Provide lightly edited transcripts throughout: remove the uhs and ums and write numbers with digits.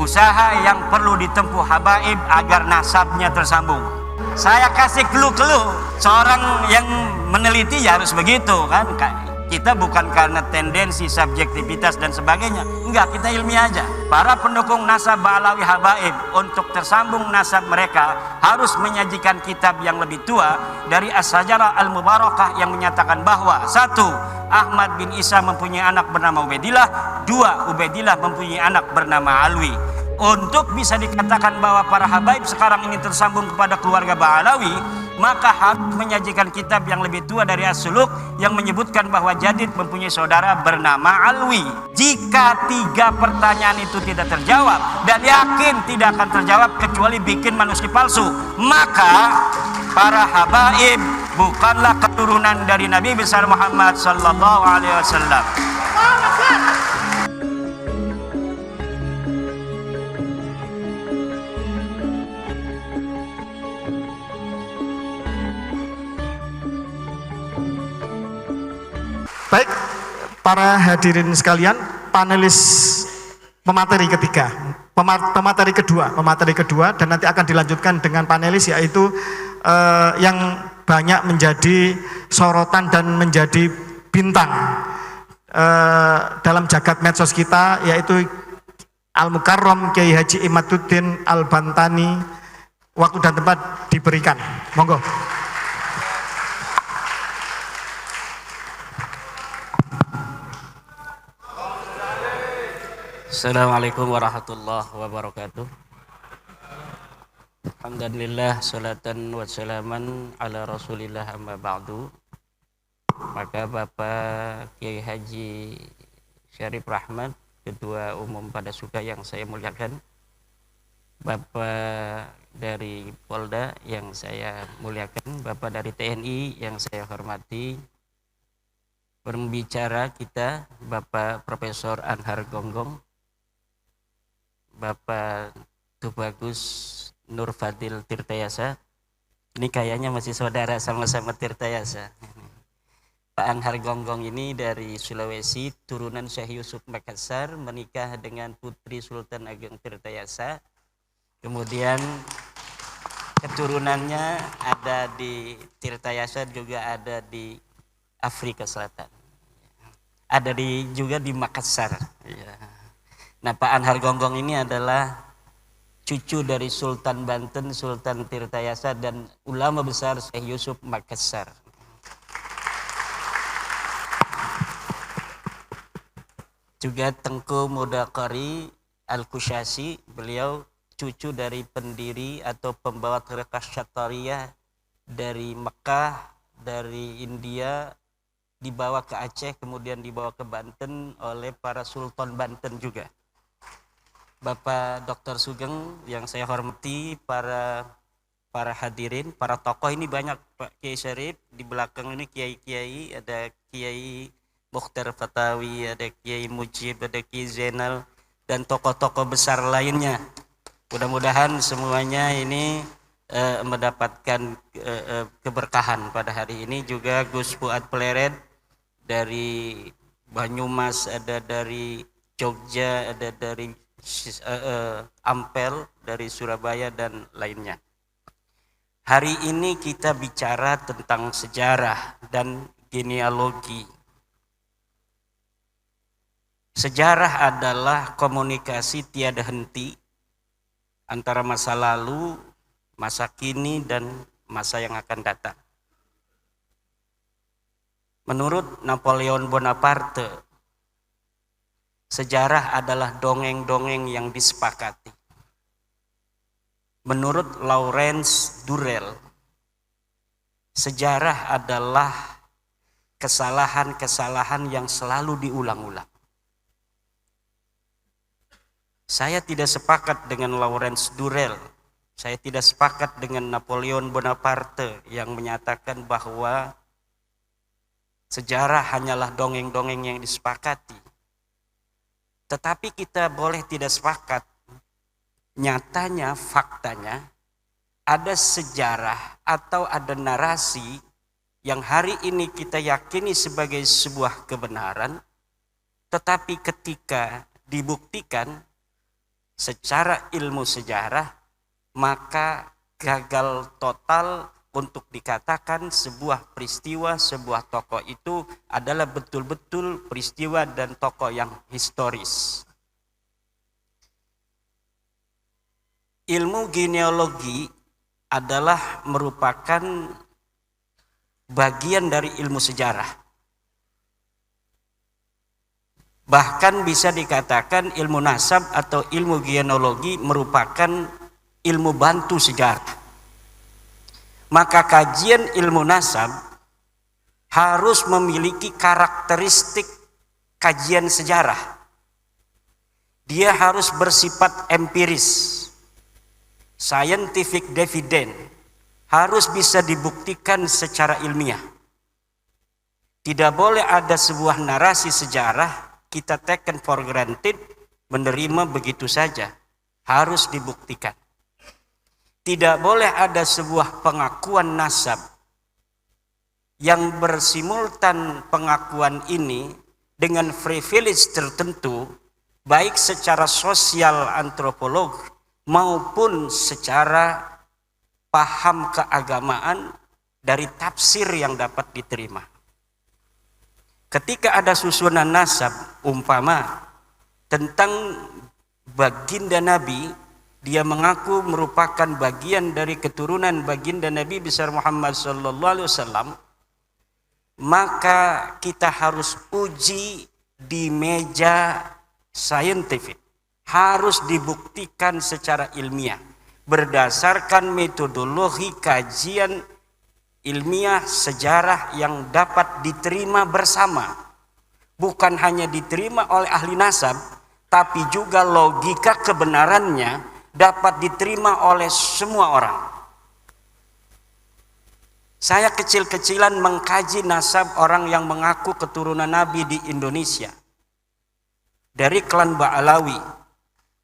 usaha yang perlu ditempuh habaib agar nasabnya tersambung. Saya kasih clue-clue, seorang yang meneliti ya harus begitu kan. Kita bukan karena tendensi, subjektivitas dan sebagainya, enggak, kita ilmiah aja. Para pendukung nasab Ba'alawi habaib untuk tersambung nasab mereka harus menyajikan kitab yang lebih tua dari As-Sajarah Al-Mubarakah yang menyatakan bahwa 1. Ahmad bin Isa mempunyai anak bernama Ubaidillah. 2. Ubaidillah mempunyai anak bernama Alwi. Untuk bisa dikatakan bahwa para habaib sekarang ini tersambung kepada keluarga Ba'alawi, maka harus menyajikan kitab yang lebih tua dari As-Suluk yang menyebutkan bahwa Jadid mempunyai saudara bernama Alwi. Jika 3 pertanyaan itu tidak terjawab, dan yakin tidak akan terjawab kecuali bikin manuskrip palsu, maka para habaib bukanlah keturunan dari Nabi besar Muhammad sallallahu alaihi wasallam. Baik, para hadirin sekalian, panelis pemateri ketiga, pemateri kedua, dan nanti akan dilanjutkan dengan panelis yaitu yang banyak menjadi sorotan dan menjadi bintang dalam jagat medsos kita, yaitu Al-Mukarram Kiai Haji Imaduddin Al-Bantani. Waktu dan tempat diberikan, monggo. Assalamualaikum warahmatullahi wabarakatuh. Alhamdulillah, salatan wa salaman ala rasulillah amma ba'du. Maka Bapak Kiai Haji Syarif Rahmat, Ketua Umum Pada Suka yang saya muliakan, Bapak dari Polda yang saya muliakan, Bapak dari TNI yang saya hormati, pembicara kita Bapak Profesor Anhar Gonggong, Bapak Tubagus Nur Fadil Tirtayasa, ini kayaknya masih saudara sama-sama Tirtayasa. Pak Anhar Gonggong ini dari Sulawesi, turunan Syekh Yusuf Makassar, menikah dengan Putri Sultan Ageng Tirtayasa. Kemudian keturunannya ada di Tirtayasa, juga ada di Afrika Selatan. Ada juga di Makassar. Ya. Nah, Pak Anhar Gonggong ini adalah cucu dari Sultan Banten, Sultan Tirtayasa, dan ulama besar Syekh Yusuf Makassar. Juga Tengku Mudaqari Al-Kusyasi, beliau cucu dari pendiri atau pembawa tarekat Syatariyah dari Mekah, dari India, dibawa ke Aceh, kemudian dibawa ke Banten oleh para Sultan Banten juga. Bapak Dr. Sugeng yang saya hormati, para hadirin, para tokoh ini banyak, Pak Kiai Syarif, di belakang ini kiai-kiai, ada Kiai Mukhtar Fatawi, ada Kiai Mujib, ada Kiai Zainal, dan tokoh-tokoh besar lainnya. Mudah-mudahan semuanya ini mendapatkan keberkahan pada hari ini. Juga Gus Fuad Pleret dari Banyumas, ada dari Jogja, ada dari Ampel, dari Surabaya, dan lainnya. Hari ini kita bicara tentang sejarah dan genealogi. Sejarah adalah komunikasi tiada henti antara masa lalu, masa kini, dan masa yang akan datang. Menurut Napoleon Bonaparte, sejarah adalah dongeng-dongeng yang disepakati. Menurut Lawrence Durrell, sejarah adalah kesalahan-kesalahan yang selalu diulang-ulang. Saya tidak sepakat dengan Lawrence Durrell. Saya tidak sepakat dengan Napoleon Bonaparte yang menyatakan bahwa sejarah hanyalah dongeng-dongeng yang disepakati. Tetapi kita boleh tidak sepakat. Nyatanya, faktanya, ada sejarah atau ada narasi yang hari ini kita yakini sebagai sebuah kebenaran, tetapi ketika dibuktikan, secara ilmu sejarah, maka gagal total untuk dikatakan sebuah peristiwa, sebuah tokoh itu adalah betul-betul peristiwa dan tokoh yang historis. Ilmu genealogi adalah merupakan bagian dari ilmu sejarah. Bahkan bisa dikatakan ilmu nasab atau ilmu genealogi merupakan ilmu bantu sejarah. Maka kajian ilmu nasab harus memiliki karakteristik kajian sejarah. Dia harus bersifat empiris, scientific dividend, harus bisa dibuktikan secara ilmiah. Tidak boleh ada sebuah narasi sejarah kita taken for granted, menerima begitu saja. Harus dibuktikan. Tidak boleh ada sebuah pengakuan nasab yang bersimultan pengakuan ini dengan privilege tertentu, baik secara sosial antropolog maupun secara paham keagamaan dari tafsir yang dapat diterima. Ketika ada susunan nasab umpama tentang baginda Nabi, dia mengaku merupakan bagian dari keturunan baginda Nabi besar Muhammad sallallahu alaihi wasallam, maka kita harus uji di meja saintifik. Harus dibuktikan secara ilmiah berdasarkan metodologi kajian ilmiah sejarah yang dapat diterima bersama, bukan hanya diterima oleh ahli nasab, tapi juga logika kebenarannya dapat diterima oleh semua orang. Saya kecil-kecilan mengkaji nasab orang yang mengaku keturunan Nabi di Indonesia dari klan Ba'alawi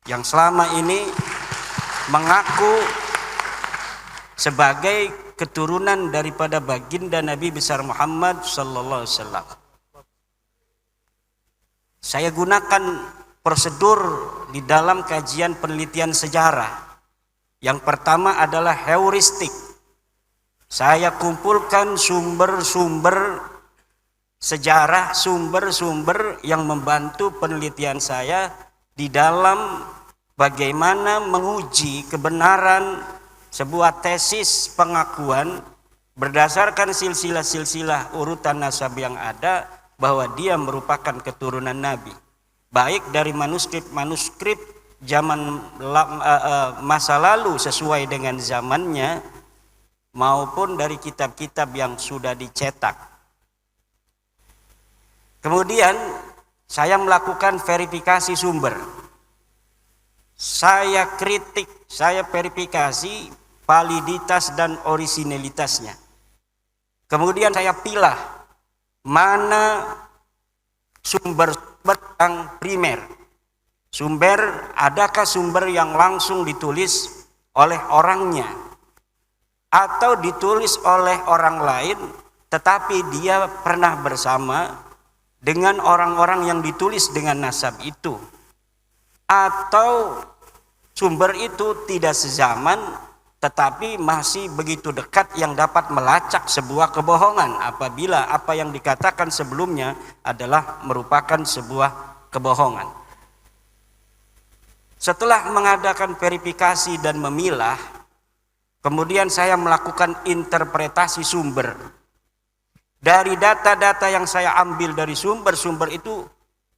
yang selama ini mengaku sebagai keturunan daripada baginda Nabi besar Muhammad sallallahu alaihi wasallam. Saya gunakan prosedur di dalam kajian penelitian sejarah. Yang pertama adalah heuristik. Saya kumpulkan sumber-sumber sejarah, sumber-sumber yang membantu penelitian saya di dalam bagaimana menguji kebenaran sebuah tesis pengakuan berdasarkan silsilah-silsilah urutan nasab yang ada bahwa dia merupakan keturunan Nabi, baik dari manuskrip zaman masa lalu sesuai dengan zamannya maupun dari kitab-kitab yang sudah dicetak. Kemudian saya melakukan verifikasi sumber. Saya kritik, saya verifikasi validitas dan orisinalitasnya. Kemudian saya pilah mana sumber-sumber yang primer. Adakah sumber yang langsung ditulis oleh orangnya atau ditulis oleh orang lain tetapi dia pernah bersama dengan orang-orang yang ditulis dengan nasab itu, atau sumber itu tidak sezaman tetapi masih begitu dekat yang dapat melacak sebuah kebohongan apabila apa yang dikatakan sebelumnya adalah merupakan sebuah kebohongan. Setelah mengadakan verifikasi dan memilah, kemudian saya melakukan interpretasi sumber. Dari data-data yang saya ambil dari sumber-sumber itu,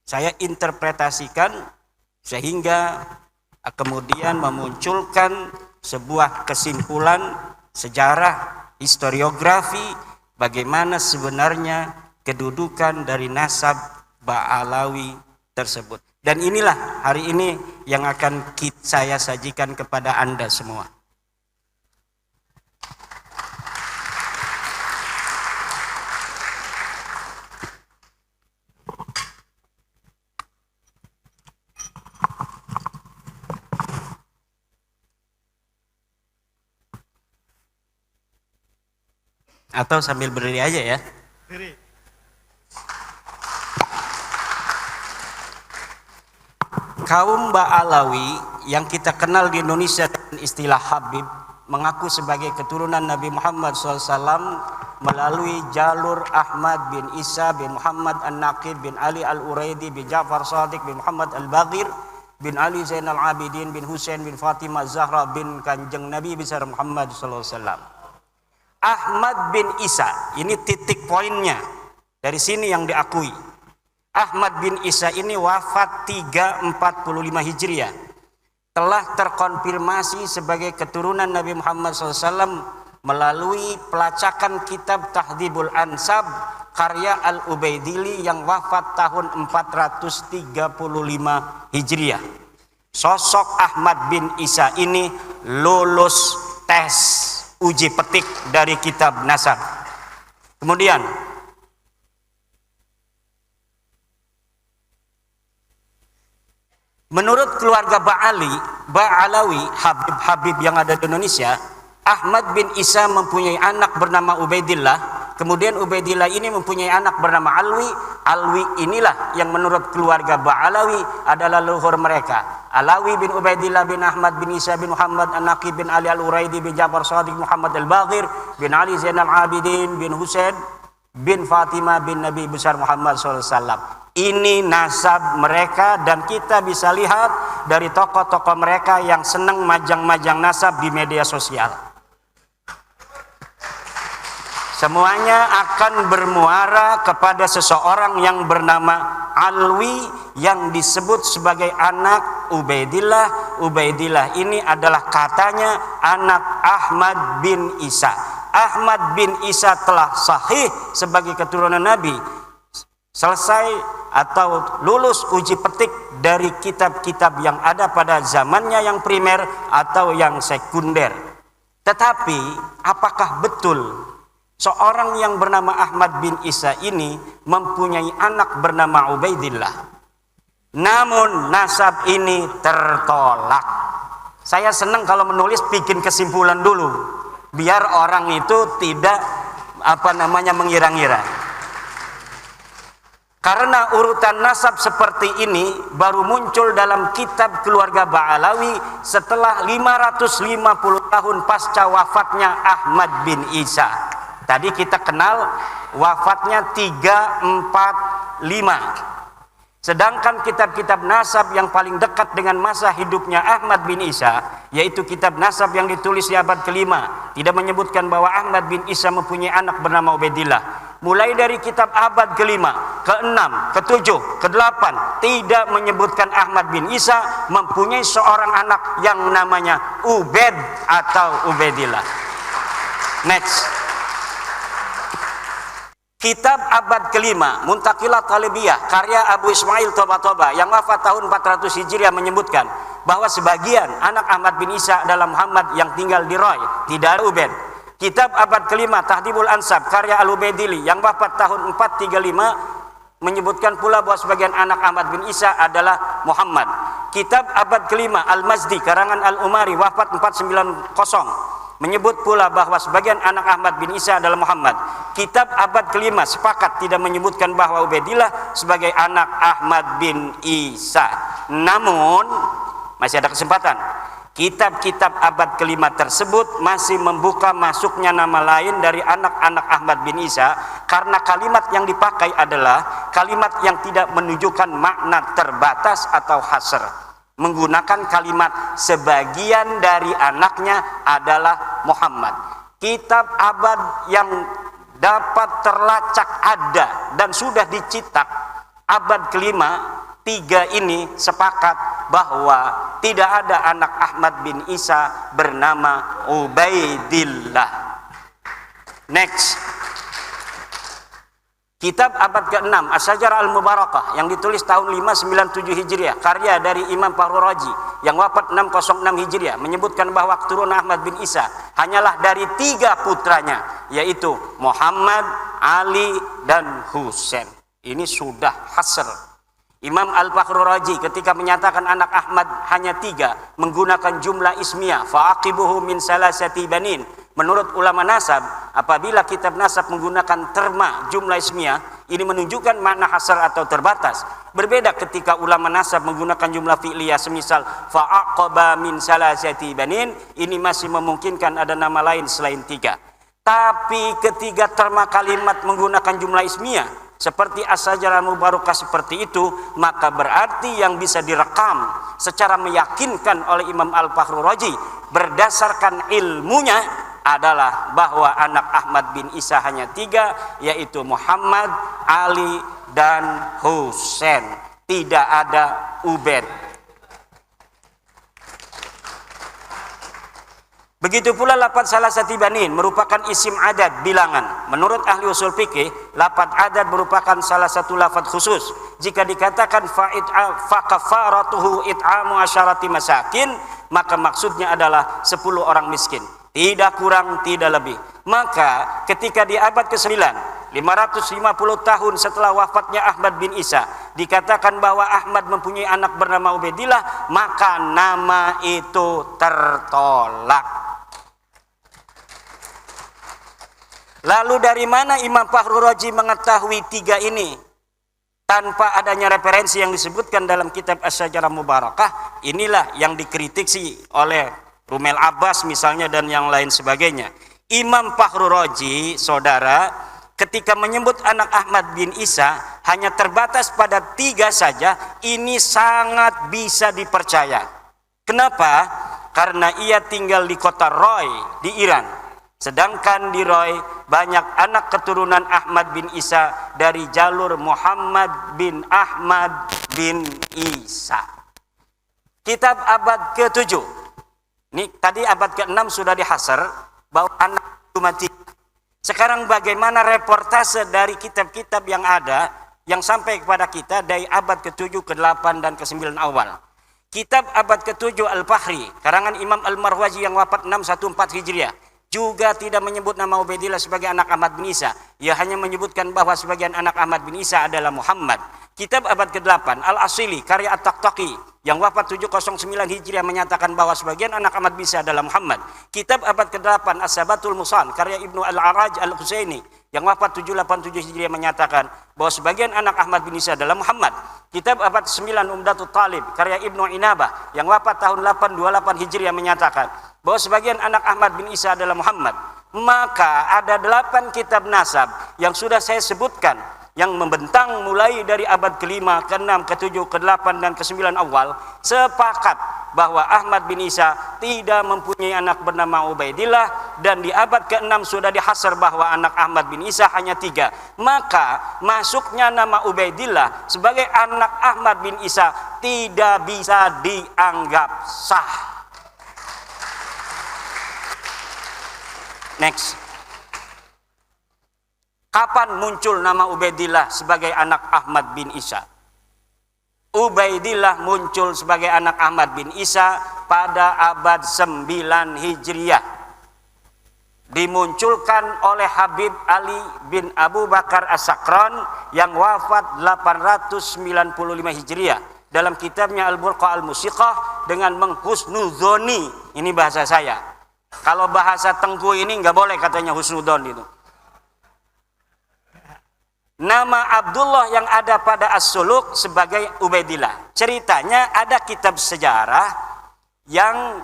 saya interpretasikan sehingga kemudian memunculkan sebuah kesimpulan sejarah, historiografi, bagaimana sebenarnya kedudukan dari nasab Ba'alawi tersebut. Dan inilah hari ini yang akan saya sajikan kepada Anda semua. Atau sambil berdiri aja ya. Diri. Kaum Ba'alawi yang kita kenal di Indonesia dengan istilah Habib mengaku sebagai keturunan Nabi Muhammad SAW melalui jalur Ahmad bin Isa bin Muhammad An-Naqib bin Ali Al-Uraidi bin Ja'far Shadiq bin Muhammad Al-Baghir bin Ali Zainal Abidin bin Husain bin Fatimah Zahra bin Kanjeng Nabi besar Muhammad SAW. Ahmad bin Isa, ini titik poinnya. Dari sini yang diakui. Ahmad bin Isa ini wafat 345 Hijriah. Telah terkonfirmasi sebagai keturunan Nabi Muhammad SAW melalui pelacakan kitab Tahdhibul Ansab karya Al-Ubaidili yang wafat tahun 435 Hijriah. Sosok Ahmad bin Isa ini lulus tes uji petik dari kitab nasab. Kemudian menurut keluarga Ba'alawi, Habib yang ada di Indonesia, Ahmad bin Isa mempunyai anak bernama Ubaidillah. Kemudian Ubaidillah ini mempunyai anak bernama Alwi. Alwi inilah yang menurut keluarga Ba'alawi adalah leluhur mereka. Alawi bin Ubaidillah bin Ahmad bin Isa bin Muhammad An-Naqib bin Ali Al-Uraidi bin Ja'far Shadiq Muhammad Al-Baghir bin Ali Zainal Abidin bin Husain bin Fatimah bin Nabi besar Muhammad SAW. Ini nasab mereka dan kita bisa lihat dari tokoh-tokoh mereka yang senang majang-majang nasab di media sosial. Semuanya akan bermuara kepada seseorang yang bernama Alwi yang disebut sebagai anak Ubaidillah. Ubaidillah ini adalah katanya anak Ahmad bin Isa. Ahmad bin Isa telah sahih sebagai keturunan Nabi. Selesai atau lulus uji petik dari kitab-kitab yang ada pada zamannya yang primer atau yang sekunder. Tetapi apakah betul seorang yang bernama Ahmad bin Isa ini mempunyai anak bernama Ubaidillah? Namun nasab ini tertolak. Saya senang kalau menulis bikin kesimpulan dulu, biar orang itu tidak mengira-ngira. Karena urutan nasab seperti ini baru muncul dalam kitab keluarga Ba'alawi setelah 550 tahun pasca wafatnya Ahmad bin Isa. Tadi kita kenal wafatnya 345. Sedangkan kitab-kitab nasab yang paling dekat dengan masa hidupnya Ahmad bin Isa, yaitu kitab nasab yang ditulis di abad ke-5, tidak menyebutkan bahwa Ahmad bin Isa mempunyai anak bernama Ubaidillah. Mulai dari kitab abad ke-5, ke-6, ke-7, ke-8 tidak menyebutkan Ahmad bin Isa mempunyai seorang anak yang namanya Ubaid atau Ubaidillah. Next. Kitab abad ke-5 Muntaqilat Talibiyah karya Abu Ismail Toba yang wafat tahun 400 Hijriah menyebutkan bahwa sebagian anak Ahmad bin Isa adalah Muhammad yang tinggal di Roy, tidak ada Ubaid. Kitab abad ke-5 Tahdhibul Ansab karya Al-Ubaidili yang wafat tahun 435 menyebutkan pula bahwa sebagian anak Ahmad bin Isa adalah Muhammad. Kitab abad ke-5 Al-Mazdi karangan Al-Umari wafat 490 menyebut pula bahwa sebagian anak Ahmad bin Isa adalah Muhammad. Kitab abad ke-5 sepakat tidak menyebutkan bahwa Ubaidillah sebagai anak Ahmad bin Isa. Namun masih ada kesempatan. Kitab-kitab abad ke-5 tersebut masih membuka masuknya nama lain dari anak-anak Ahmad bin Isa karena kalimat yang dipakai adalah kalimat yang tidak menunjukkan makna terbatas atau hasr. Menggunakan kalimat sebagian dari anaknya adalah Muhammad. Kitab abad yang dapat terlacak ada dan sudah dicetak abad ke-5, 3 ini sepakat bahwa tidak ada anak Ahmad bin Isa bernama Ubaidillah. Next. Kitab abad ke-6 As-Sajarah Al-Mubarakah yang ditulis tahun 597 Hijriah karya dari Imam Fahru Raji yang wafat 606 Hijriah menyebutkan bahwa keturunan Ahmad bin Isa hanyalah dari 3 putranya, yaitu Muhammad, Ali, dan Husain. Ini sudah hasr. Imam Al-Fahru Raji ketika menyatakan anak Ahmad hanya 3 menggunakan jumlah ismiyah fa'aqibuhu min salasati banin. Menurut ulama nasab, apabila kitab nasab menggunakan terma jumlah ismiyah, Ini menunjukkan makna hasar atau terbatas. Berbeda ketika ulama nasab menggunakan jumlah fi'liyah semisal fa'aqaba min salasati banin, ini masih memungkinkan ada nama lain selain 3. Tapi ketika terma kalimat menggunakan jumlah ismiyah seperti as-sajarah mubarakah seperti itu, maka berarti yang bisa direkam secara meyakinkan oleh Imam Al-Fakhrur Razi berdasarkan ilmunya adalah bahwa anak Ahmad bin Isa hanya 3, yaitu Muhammad, Ali, dan Husain. Tidak ada Ubaid. Begitu pula lafaz salasati banin merupakan isim adad bilangan. Menurut ahli usul fikih, lafaz adad merupakan salah satu lafaz khusus. Jika dikatakan fa kafaratuhu it'amu asyarati masakin, maka maksudnya adalah 10 orang miskin. Tidak kurang, tidak lebih. Maka ketika di abad ke-9, 550 tahun setelah wafatnya Ahmad bin Isa, dikatakan bahwa Ahmad mempunyai anak bernama Ubaidillah, maka nama itu tertolak. Lalu dari mana Imam Fakhrur Razi mengetahui 3 ini? Tanpa adanya referensi yang disebutkan dalam kitab As-Sajarah Mubarakah, inilah yang dikritisi oleh Rumel Abbas misalnya dan yang lain sebagainya. Imam Fakhrur Razi, saudara, ketika menyebut anak Ahmad bin Isa hanya terbatas pada 3 saja, ini sangat bisa dipercaya. Kenapa? Karena ia tinggal di kota Roy di Iran. Sedangkan di Roy banyak anak keturunan Ahmad bin Isa dari jalur Muhammad bin Ahmad bin Isa. Kitab abad ke-7. Ini tadi abad ke-6 sudah dihasar bahwa anak itu mati. Sekarang bagaimana reportase dari kitab-kitab yang ada yang sampai kepada kita dari abad ke-7, ke-8 dan ke-9 awal. Kitab abad ke-7 Al-Fahri, karangan Imam Al-Marwazi yang wafat 614 Hijriah, juga tidak menyebut nama Ubaidillah sebagai anak Ahmad bin Isa. Ia hanya menyebutkan bahwa sebagian anak Ahmad bin Isa adalah Muhammad. Kitab abad ke-8 Al-Asili karya At-Taqtaqi yang wafat 709 Hijriah menyatakan bahwa sebagian anak Ahmad bin Isa adalah Muhammad. Kitab abad ke-8 As-Sabatul Musan karya Ibnu Al-Araj Al-Husaini yang wafat 787 Hijriah menyatakan bahwa sebagian anak Ahmad bin Isa adalah Muhammad. Kitab abad 9 Umdatul Talib karya Ibnu Inabah yang wafat tahun 828 Hijriah menyatakan bahwa sebagian anak Ahmad bin Isa adalah Muhammad. Maka ada 8 kitab nasab yang sudah saya sebutkan yang membentang mulai dari abad ke-5, ke-6, ke-7, ke-8 dan ke-9 awal sepakat bahwa Ahmad bin Isa tidak mempunyai anak bernama Ubaidillah, dan di abad ke-6 sudah dihasar bahwa anak Ahmad bin Isa hanya 3. Maka masuknya nama Ubaidillah sebagai anak Ahmad bin Isa tidak bisa dianggap sah. Next. Kapan muncul nama Ubaidillah sebagai anak Ahmad bin Isa? Ubaidillah muncul sebagai anak Ahmad bin Isa pada abad 9 Hijriah. Dimunculkan oleh Habib Ali bin Abu Bakar As-Sakran yang wafat 895 Hijriah. Dalam kitabnya Al-Burqa Al-Musiqah dengan menghusnuzoni, ini bahasa saya. Kalau bahasa Tengku ini nggak boleh katanya husnudon itu. Nama Abdullah yang ada pada As-Suluk sebagai Ubaidillah. Ceritanya ada kitab sejarah yang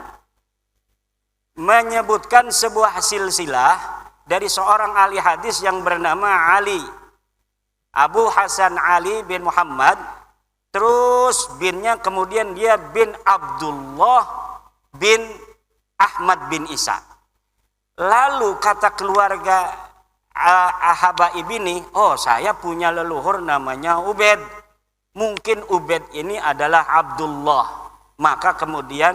menyebutkan sebuah silsilah dari seorang ahli hadis yang bernama Ali. Abu Hasan Ali bin Muhammad, terus binnya kemudian dia bin Abdullah bin Ahmad bin Isa. Lalu kata keluarga Habaib ini, oh saya punya leluhur namanya Ubaid, mungkin Ubaid ini adalah Abdullah. Maka kemudian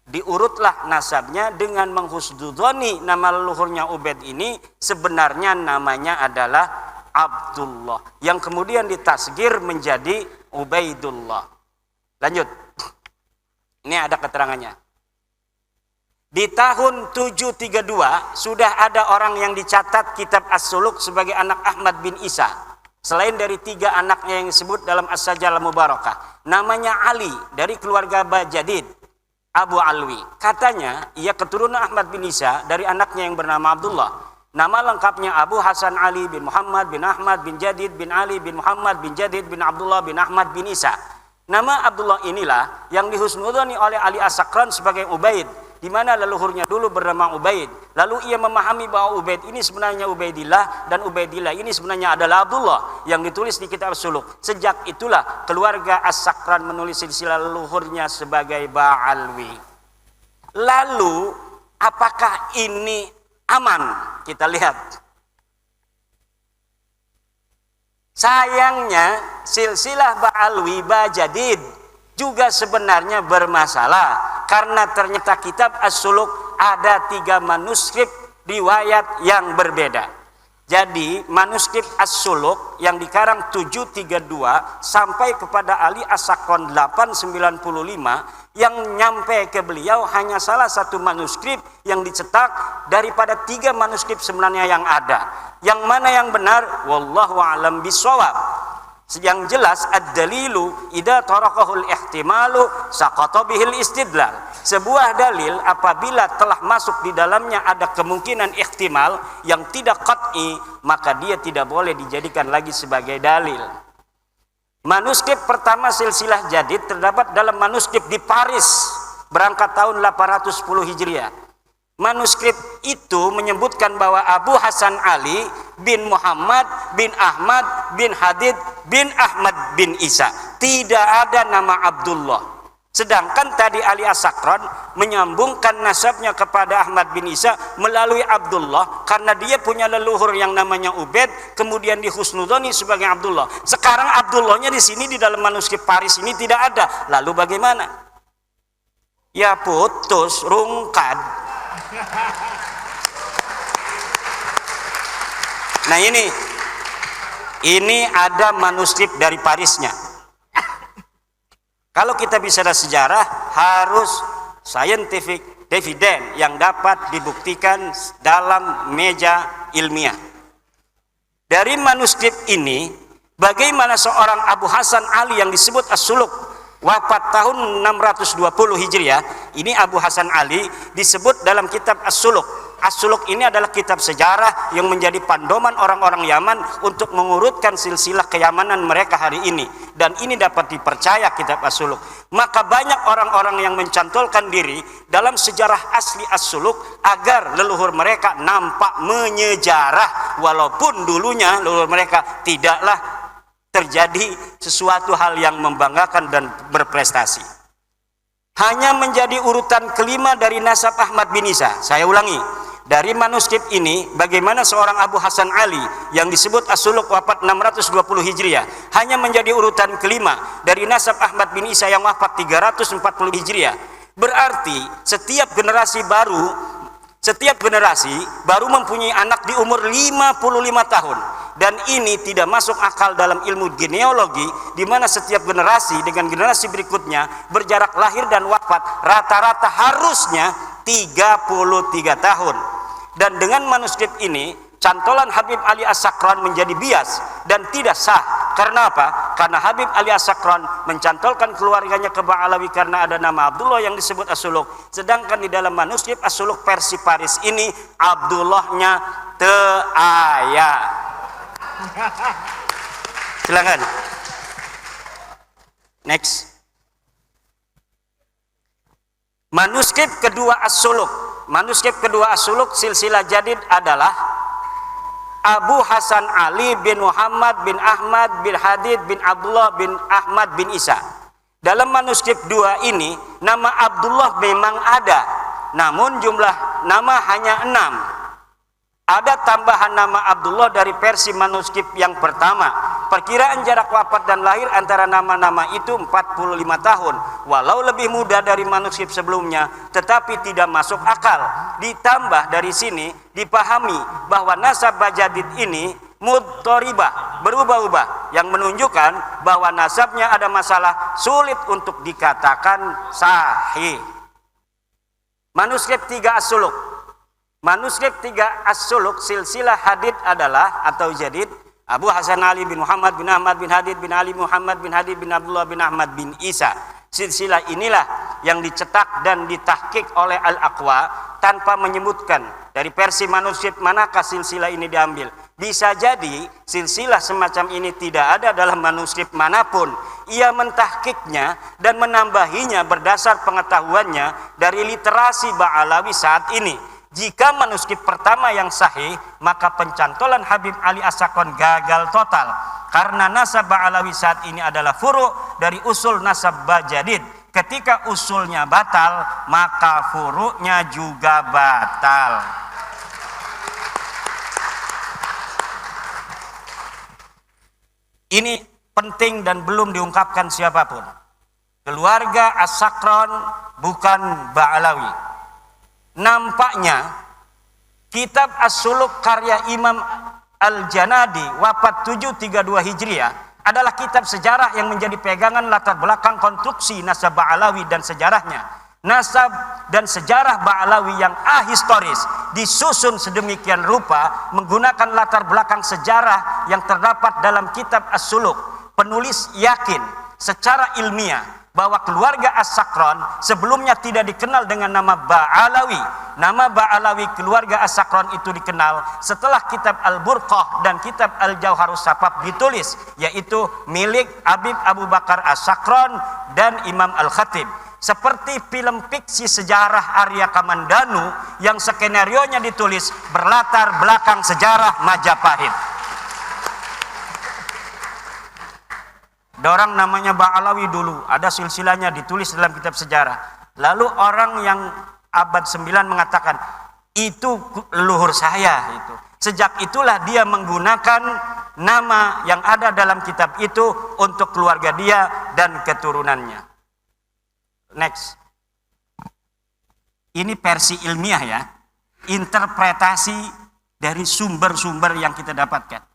diurutlah nasabnya dengan menghusnudoni nama leluhurnya Ubaid ini sebenarnya namanya adalah Abdullah, yang kemudian ditasgir menjadi Ubaidullah. Lanjut, ini ada keterangannya. Di tahun 732 sudah ada orang yang dicatat kitab As-Suluk sebagai anak Ahmad bin Isa. Selain dari 3 anaknya yang disebut dalam As-Sajarah Mubarakah. Namanya Ali dari keluarga Bajadid Abu Alwi. Katanya ia keturunan Ahmad bin Isa dari anaknya yang bernama Abdullah. Nama lengkapnya Abu Hasan Ali bin Muhammad bin Ahmad bin Jadid bin Ali bin Muhammad bin Jadid bin Abdullah bin Ahmad bin Isa. Nama Abdullah inilah yang dihusnudoni oleh Ali As-Sakran sebagai Ubaid, di mana leluhurnya dulu bernama Ubaid. Lalu ia memahami bahwa Ubaid ini sebenarnya Ubaidillah dan Ubaidillah ini sebenarnya adalah Abdullah yang ditulis di kitab Suluk. Sejak itulah keluarga As-Sakran menulis silsilah leluhurnya sebagai Ba'alwi. Lalu apakah ini aman? Kita lihat. Sayangnya silsilah Ba'alwi Bajadid juga sebenarnya bermasalah karena ternyata kitab As-Suluk ada 3 manuskrip riwayat yang berbeda. Jadi manuskrip As-Suluk yang dikarang 732 sampai kepada Ali As-Sakran 895 yang nyampe ke beliau hanya salah satu manuskrip yang dicetak daripada 3 manuskrip sebenarnya yang ada. Yang mana yang benar? Wallahu a'lam bishawab. Yang jelas ad-dalilu idza tarakahul ihtimalu saqata bihil istidlal. Sebuah dalil apabila telah masuk di dalamnya ada kemungkinan ihtimal yang tidak qat'i, maka dia tidak boleh dijadikan lagi sebagai dalil. Manuskrip pertama silsilah Jadid terdapat dalam manuskrip di Paris berangkat tahun 810 Hijriah. Manuskrip itu menyebutkan bahwa Abu Hasan Ali bin Muhammad bin Ahmad bin Hadid bin Ahmad bin Isa. Tidak ada nama Abdullah. Sedangkan tadi Ali As-Sakran menyambungkan nasabnya kepada Ahmad bin Isa melalui Abdullah karena dia punya leluhur yang namanya Ubaid, kemudian dihusnudoni sebagai Abdullah. Sekarang Abdullahnya di sini di dalam manuskrip Paris ini tidak ada. Lalu bagaimana? Ya putus, rungkad. Nah ini ada manuskrip dari Parisnya. Kalau kita bicara sejarah harus scientific evidence yang dapat dibuktikan dalam meja ilmiah. Dari manuskrip ini, bagaimana seorang Abu Hasan Ali yang disebut As-Suluk wafat tahun 620 Hijriah. Ini Abu Hasan Ali disebut dalam kitab As-Suluk. As-Suluk ini adalah kitab sejarah yang menjadi pandoman orang-orang Yaman untuk mengurutkan silsilah keyamanan mereka hari ini. Dan ini dapat dipercaya kitab As-Suluk. Maka banyak orang-orang yang mencantolkan diri dalam sejarah asli As-Suluk agar leluhur mereka nampak menyejarah, walaupun dulunya leluhur mereka tidaklah terjadi sesuatu hal yang membanggakan dan berprestasi. Hanya menjadi urutan kelima dari nasab Ahmad bin Isa. Saya ulangi, dari manuskrip ini bagaimana seorang Abu Hasan Ali yang disebut As-Suluk wafat 620 Hijriah hanya menjadi urutan kelima dari nasab Ahmad bin Isa yang wafat 340 Hijriah. Berarti setiap generasi baru mempunyai anak di umur 55 tahun. Dan ini tidak masuk akal dalam ilmu genealogi, di mana setiap generasi dengan generasi berikutnya berjarak lahir dan wafat rata-rata harusnya 33 tahun. Dan dengan manuskrip ini cantolan Habib Ali As-Sakran menjadi bias dan tidak sah. Karena apa? Karena Habib Ali As-Sakran mencantolkan keluarganya ke Ba'alawi karena ada nama Abdullah yang disebut As-Suluk. Sedangkan di dalam manuskrip As-Suluk versi Paris ini Abdullahnya teaya. Silakan. Next. Manuskrip kedua As-Suluk. Manuskrip kedua As-Suluk silsilah Jadid adalah Abu Hasan Ali bin Muhammad bin Ahmad bin Hadid bin Abdullah bin Ahmad bin Isa. Dalam manuskrip dua ini nama Abdullah memang ada, namun jumlah nama hanya 6. Ada tambahan nama Abdullah dari versi manuskrip yang pertama. Perkiraan jarak wafat dan lahir antara nama-nama itu 45 tahun. Walau lebih muda dari manuskrip sebelumnya, tetapi tidak masuk akal. Ditambah dari sini dipahami bahwa nasab Bajadid ini mudtoribah, berubah-ubah, yang menunjukkan bahwa nasabnya ada masalah, sulit untuk dikatakan sahih. Manuskrip 3 As-Suluk. Manuskrip 3 As-Suluk silsilah Hadid adalah atau Jadid Abu Hasan Ali bin Muhammad bin Ahmad bin Hadid bin Ali Muhammad bin Hadid bin Abdullah bin Ahmad bin Isa. Silsilah inilah yang dicetak dan ditahqiq oleh Al-Aqwa tanpa menyebutkan dari versi manuskrip manakah silsilah ini diambil. Bisa jadi silsilah semacam ini tidak ada dalam manuskrip manapun. Ia mentahqiqnya dan menambahinya berdasar pengetahuannya dari literasi Ba'alawi saat ini. Jika manuskrip pertama yang sahih, maka pencantolan Habib Ali As-Sakron gagal total. Karena nasab Ba'alawi saat ini adalah furu' dari usul nasab Bajadid. Ketika usulnya batal, maka furu'nya juga batal. Ini penting dan belum diungkapkan siapapun. Keluarga As-Sakron bukan Ba'alawi. Nampaknya kitab As-Suluk karya Imam Al-Janadi wafat 732 Hijriah adalah kitab sejarah yang menjadi pegangan latar belakang konstruksi nasab Ba'alawi dan sejarahnya. Nasab dan sejarah Ba'alawi yang ahistoris disusun sedemikian rupa menggunakan latar belakang sejarah yang terdapat dalam kitab As-Suluk. Penulis yakin secara ilmiah bahwa keluarga As-Sakron sebelumnya tidak dikenal dengan nama Ba'alawi. Nama Ba'alawi keluarga As-Sakron itu dikenal setelah kitab Al-Burqah dan kitab Al-Jauharus Safaf ditulis, yaitu milik Habib Abu Bakar As-Sakron dan Imam Al-Khatib. Seperti film fiksi sejarah Arya Kamandanu yang skenarionya ditulis berlatar belakang sejarah Majapahit. Ada orang namanya Ba'alawi dulu, ada silsilahnya ditulis dalam kitab sejarah. Lalu orang yang abad 9 mengatakan, itu leluhur saya itu. Sejak itulah dia menggunakan nama yang ada dalam kitab itu untuk keluarga dia dan keturunannya. Next. Ini versi ilmiah ya. Interpretasi dari sumber-sumber yang kita dapatkan.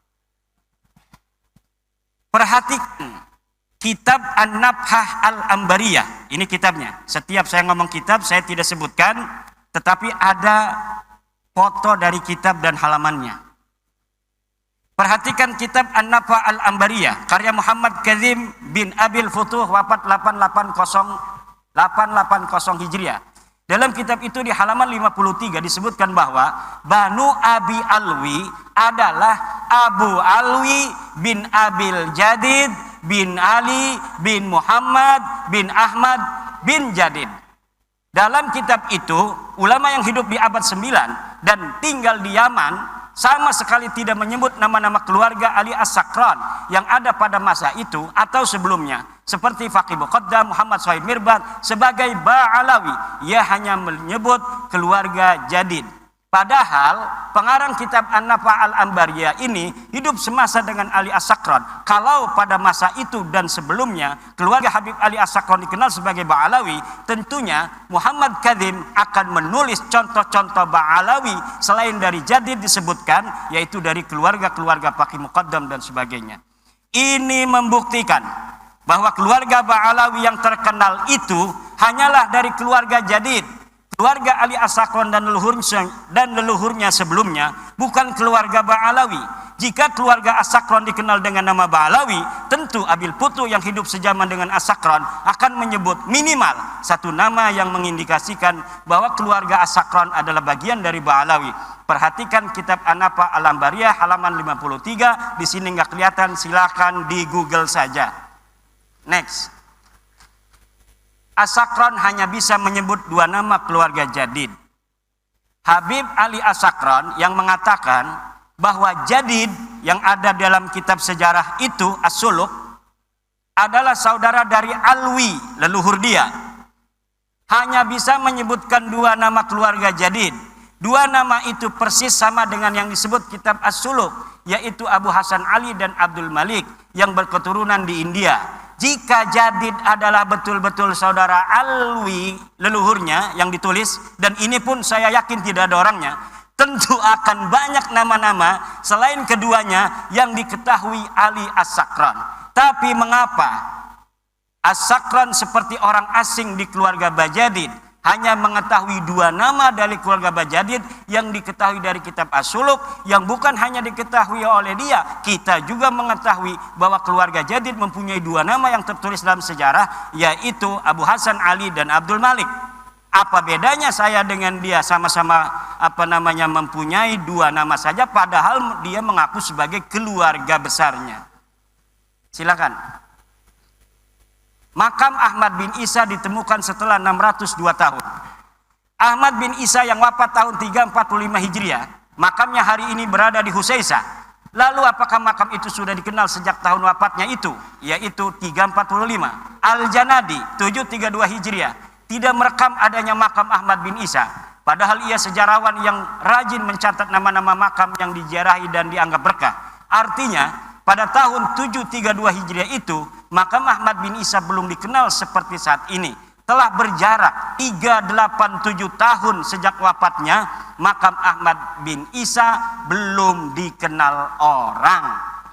Perhatikan kitab An-Nabhah Al-Ambariyah, ini kitabnya. Setiap saya ngomong kitab saya tidak sebutkan, tetapi ada foto dari kitab dan halamannya. Perhatikan kitab An-Nabhah Al-Ambariyah karya Muhammad Kazim bin Abil Futuh wafat 880 Hijriah. Dalam kitab itu di halaman 53 disebutkan bahwa Banu Abi Alwi adalah Abu Alwi bin Abil Jadid bin Ali bin Muhammad bin Ahmad bin Jadid. Dalam kitab itu, ulama yang hidup di abad 9 dan tinggal di Yaman sama sekali tidak menyebut nama-nama keluarga Ali As-Sakron yang ada pada masa itu atau sebelumnya. Seperti Faqih Muqaddam Muhammad Shahid Mirbad sebagai Ba'alawi. Ia hanya menyebut keluarga Jadid. Padahal pengarang kitab An-Nabhah Al-Ambariyah ini hidup semasa dengan Ali As-Sakron. Kalau pada masa itu dan sebelumnya keluarga Habib Ali As-Sakron dikenal sebagai Ba'alawi, tentunya Muhammad Kazim akan menulis contoh-contoh Ba'alawi selain dari Jadid disebutkan, yaitu dari keluarga-keluarga Faqih Muqaddam dan sebagainya. Ini membuktikan bahwa keluarga Ba'alawi yang terkenal itu hanyalah dari keluarga Jadid. Keluarga Ali As-Sakron dan leluhurnya sebelumnya bukan keluarga Ba'alawi. Jika keluarga As-Sakron dikenal dengan nama Ba'alawi, tentu Abil Futuh yang hidup sejaman dengan As-Sakron akan menyebut minimal satu nama yang mengindikasikan bahwa keluarga As-Sakron adalah bagian dari Ba'alawi. Perhatikan kitab An-Nabhah Al-Ambariyah halaman 53, di sini nggak kelihatan, silakan di Google saja. Next. As-Sakron hanya bisa menyebut dua nama keluarga Jadid. Habib Ali As-Sakron yang mengatakan bahwa Jadid yang ada dalam kitab sejarah itu As-Suluk adalah saudara dari Alwi, leluhur dia. Hanya bisa menyebutkan dua nama keluarga Jadid. Dua nama itu persis sama dengan yang disebut kitab As-Suluk, yaitu Abu Hasan Ali dan Abdul Malik yang berketurunan di India. Jika Jadid adalah betul-betul saudara Alwi, leluhurnya yang ditulis, dan ini pun saya yakin tidak ada orangnya, tentu akan banyak nama-nama selain keduanya yang diketahui Ali As-Sakron. Tapi mengapa As-Sakron seperti orang asing di keluarga Bajadid hanya mengetahui 2 nama dari keluarga Bajadid yang diketahui dari kitab As-Suluk, yang bukan hanya diketahui oleh dia, kita juga mengetahui bahwa keluarga Jadid mempunyai 2 nama yang tertulis dalam sejarah, yaitu Abu Hasan Ali dan Abdul Malik. Apa bedanya saya dengan dia? Sama-sama mempunyai 2 nama saja, padahal dia mengaku sebagai keluarga besarnya. Silakan. Makam Ahmad bin Isa ditemukan setelah 602 tahun. Ahmad bin Isa yang wafat tahun 345 Hijriah, makamnya hari ini berada di Husaisah. Lalu apakah makam itu sudah dikenal sejak tahun wafatnya itu, yaitu 345? Al-Janadi 732 Hijriah tidak merekam adanya makam Ahmad bin Isa, padahal ia sejarawan yang rajin mencatat nama-nama makam yang diziarahi dan dianggap berkah. Artinya pada tahun 732 Hijriah itu, makam Ahmad bin Isa belum dikenal seperti saat ini. Telah berjarak 387 tahun sejak wafatnya, makam Ahmad bin Isa belum dikenal orang.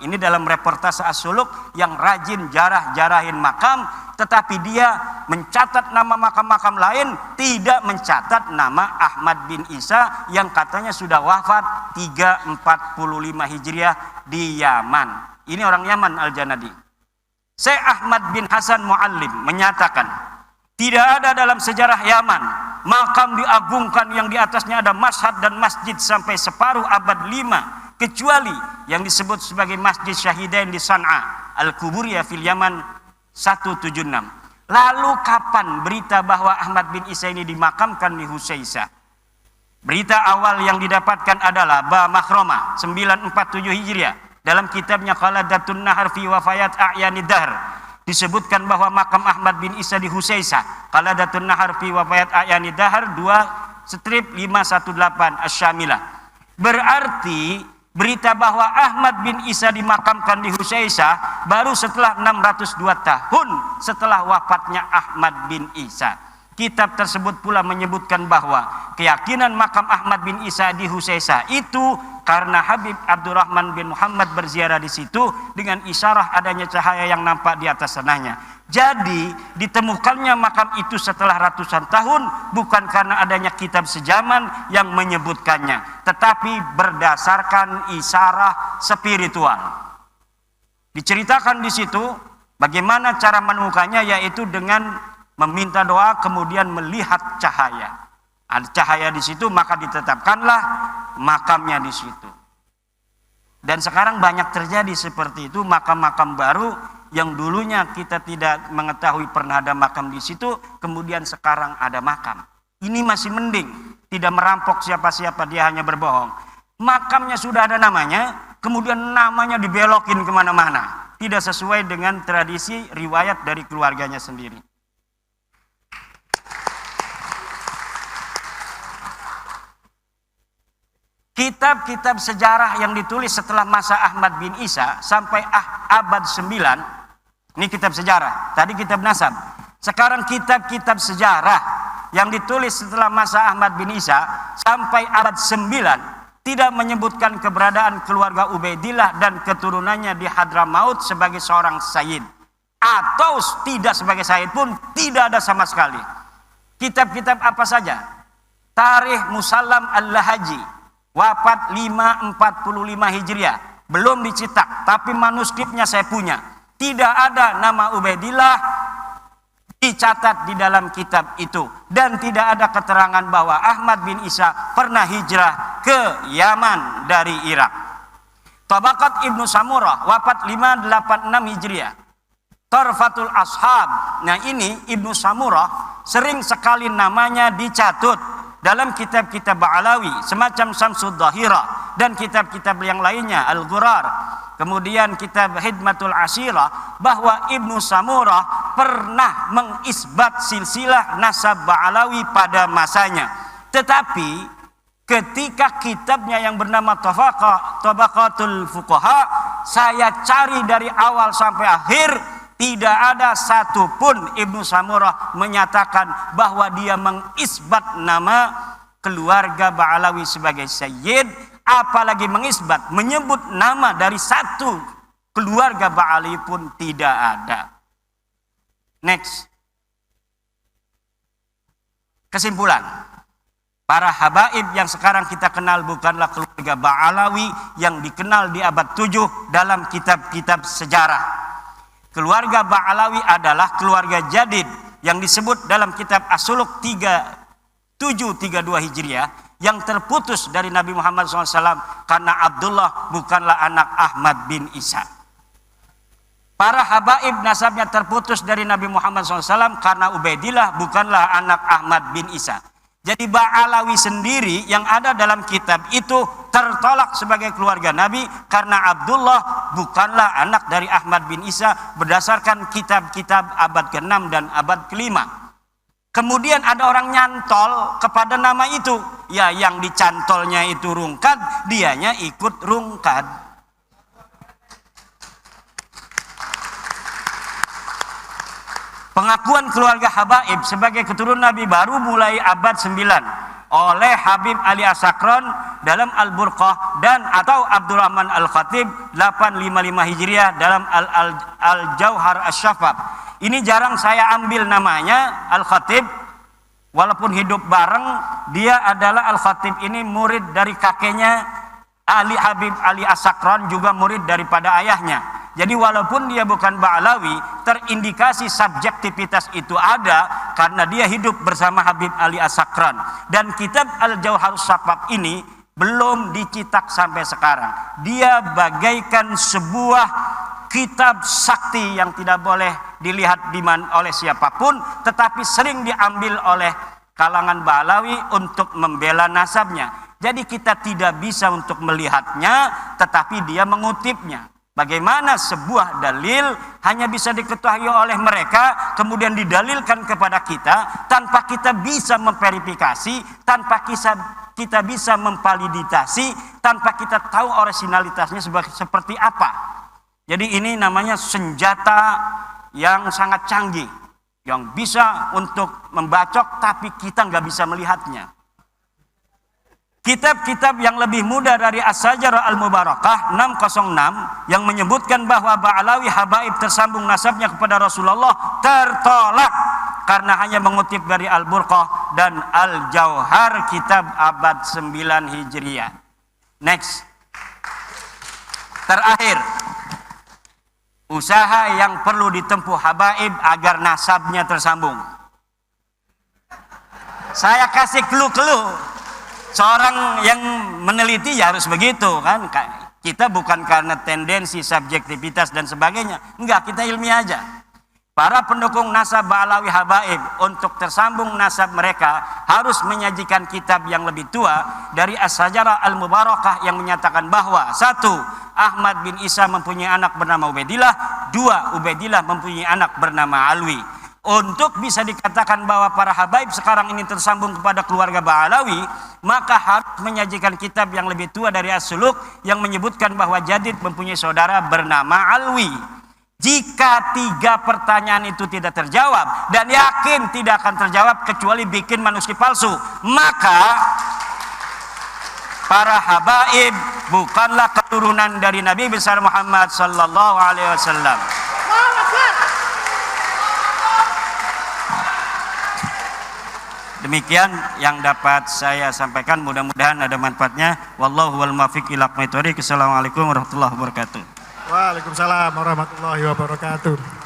Ini dalam reportase As-Suluk yang rajin jarah-jarahin makam, tetapi dia mencatat nama makam-makam lain, tidak mencatat nama Ahmad bin Isa yang katanya sudah wafat 345 Hijriah di Yaman. Ini orang Yaman, Al-Janadi. Syekh Ahmad bin Hasan Muallim menyatakan, tidak ada dalam sejarah Yaman makam diagungkan yang di atasnya ada mashhad dan masjid sampai separuh abad 5, kecuali yang disebut sebagai Masjid Syahidain di San'a, Al-Kuburiyah fil Yaman 176. Lalu kapan berita bahwa Ahmad bin Isa ini dimakamkan di Husaisah? Berita awal yang didapatkan adalah Ba Makhromah 947 Hijriah. Dalam kitabnya Qaladatun Nahar fi Wafayat A'yanid Dahr disebutkan bahwa makam Ahmad bin Isa di Husaisah. Qaladatun Nahar fi Wafayat A'yanid Dahr 2/518 Asy-Syamilah. Berarti berita bahwa Ahmad bin Isa dimakamkan di Husaisah baru setelah 602 tahun setelah wafatnya Ahmad bin Isa. Kitab tersebut pula menyebutkan bahwa keyakinan makam Ahmad bin Isa di Husaisah itu karena Habib Abdurrahman bin Muhammad berziarah di situ dengan isyarah adanya cahaya yang nampak di atas tanahnya. Jadi ditemukannya makam itu setelah ratusan tahun bukan karena adanya kitab sejaman yang menyebutkannya, tetapi berdasarkan isyarah spiritual. Diceritakan di situ bagaimana cara menemukannya, yaitu dengan meminta doa kemudian melihat cahaya. Ada cahaya di situ maka ditetapkanlah makamnya di situ. Dan sekarang banyak terjadi seperti itu, makam-makam baru yang dulunya kita tidak mengetahui pernah ada makam di situ, kemudian sekarang ada makam. Ini masih mending, tidak merampok siapa-siapa, dia hanya berbohong. Makamnya sudah ada namanya, kemudian namanya dibelokin kemana-mana, tidak sesuai dengan tradisi riwayat dari keluarganya sendiri. Kitab-kitab sejarah yang ditulis setelah masa Ahmad bin Isa sampai abad 9, ini kitab sejarah, tadi kitab nasab. Sekarang kitab-kitab sejarah yang ditulis setelah masa Ahmad bin Isa sampai abad 9 tidak menyebutkan keberadaan keluarga Ubaidillah dan keturunannya di Hadramaut sebagai seorang sayyid, atau tidak sebagai sayyid pun tidak ada sama sekali. Kitab-kitab apa saja? Tarikh Musallam Al-Lahaji wafat 545 Hijriah, belum dicetak, tapi manuskripnya saya punya. Tidak ada nama Ubaidillah dicatat di dalam kitab itu, dan tidak ada keterangan bahwa Ahmad bin Isa pernah hijrah ke Yaman dari Irak. Tabaqat Ibnu Samurah wafat 586 Hijriah. Tarfatul Ashab. Nah ini Ibnu Samurah sering sekali namanya dicatut dalam kitab-kitab Ba'alawi semacam Samsud Dhahira dan kitab-kitab yang lainnya, Al-Ghurar, kemudian kitab Hidmatul Ashira, bahwa Ibnu Samurah pernah mengisbat silsilah nasab Ba'alawi pada masanya. Tetapi ketika kitabnya yang bernama Tabaqatul Fuqaha saya cari dari awal sampai akhir, tidak ada satupun Ibnu Samurah menyatakan bahwa dia mengisbat nama keluarga Ba'alawi sebagai sayyid, apalagi mengisbat, menyebut nama dari satu keluarga Ba'alawi pun tidak ada. Next. Kesimpulan, para habaib yang sekarang kita kenal bukanlah keluarga Ba'alawi yang dikenal di abad 7 dalam kitab-kitab sejarah. Keluarga Ba'alawi adalah keluarga jadid yang disebut dalam kitab As-Suluk 732 Hijriah yang terputus dari Nabi Muhammad SAW karena Abdullah bukanlah anak Ahmad bin Isa. Para habaib nasabnya terputus dari Nabi Muhammad SAW karena Ubaidillah bukanlah anak Ahmad bin Isa. Jadi Ba'alawi sendiri yang ada dalam kitab itu tertolak sebagai keluarga Nabi karena Abdullah bukanlah anak dari Ahmad bin Isa berdasarkan kitab-kitab abad ke-6 dan abad ke-5. Kemudian ada orang nyantol kepada nama itu. Ya, yang dicantolnya itu rungkad, dianya ikut rungkad. Pengakuan keluarga habaib sebagai keturunan Nabi baru mulai abad 9 oleh Habib Ali As-Sakran dalam Al-Burqah dan atau Abdurrahman Al-Khatib 855 Hijriah dalam Al-Jauhar Asy-Syafaf. Ini jarang saya ambil namanya Al-Khatib, walaupun hidup bareng. Dia adalah Al-Khatib ini murid dari kakeknya Habib Ali As-Sakran, juga murid daripada ayahnya. Jadi walaupun dia bukan Ba'alawi, terindikasi subjektivitas itu ada karena dia hidup bersama Habib Ali As-Sakran. Dan kitab Al-Jauhar Asy-Syafaf ini belum dicetak sampai sekarang. Dia bagaikan sebuah kitab sakti yang tidak boleh dilihat oleh siapapun, tetapi sering diambil oleh kalangan Ba'alawi untuk membela nasabnya. Jadi kita tidak bisa untuk melihatnya, tetapi dia mengutipnya. Bagaimana sebuah dalil hanya bisa diketahui oleh mereka, kemudian didalilkan kepada kita tanpa kita bisa memverifikasi, tanpa kita bisa memvalidasi, tanpa kita tahu originalitasnya seperti apa. Jadi ini namanya senjata yang sangat canggih, yang bisa untuk membacok tapi kita nggak bisa melihatnya. Kitab-kitab yang lebih muda dari As-Sajarah Al-Mubarakah 606 yang menyebutkan bahwa Ba'alawi habaib tersambung nasabnya kepada Rasulullah tertolak karena hanya mengutip dari Al-Burqah dan Al-Jauhar kitab abad 9 Hijriah. Next. Terakhir, usaha yang perlu ditempuh habaib agar nasabnya tersambung. Saya kasih clue-clue. Seorang yang meneliti ya harus begitu kan. Kita bukan karena tendensi, subjektivitas dan sebagainya. Enggak, kita ilmiah aja. Para pendukung nasab Ba'alawi habaib untuk tersambung nasab mereka harus menyajikan kitab yang lebih tua dari As-Sajarah Al-Mubarakah yang menyatakan bahwa 1. Ahmad bin Isa mempunyai anak bernama Ubaidillah. 2. Ubaidillah mempunyai anak bernama Alwi. Untuk bisa dikatakan bahwa para habaib sekarang ini tersambung kepada keluarga Ba'alawi, maka harus menyajikan kitab yang lebih tua dari As-Suluk yang menyebutkan bahwa Jadid mempunyai saudara bernama Alwi. Jika 3 pertanyaan itu tidak terjawab, dan yakin tidak akan terjawab kecuali bikin manuskrip palsu, maka para habaib bukanlah keturunan dari Nabi besar Muhammad sallallahu alaihi wasallam. Demikian yang dapat saya sampaikan, mudah-mudahan ada manfaatnya. Wallahu wal muwaffiq ila aqwamit thoriq. Assalamualaikum warahmatullahi wabarakatuh. Waalaikumsalam warahmatullahi wabarakatuh.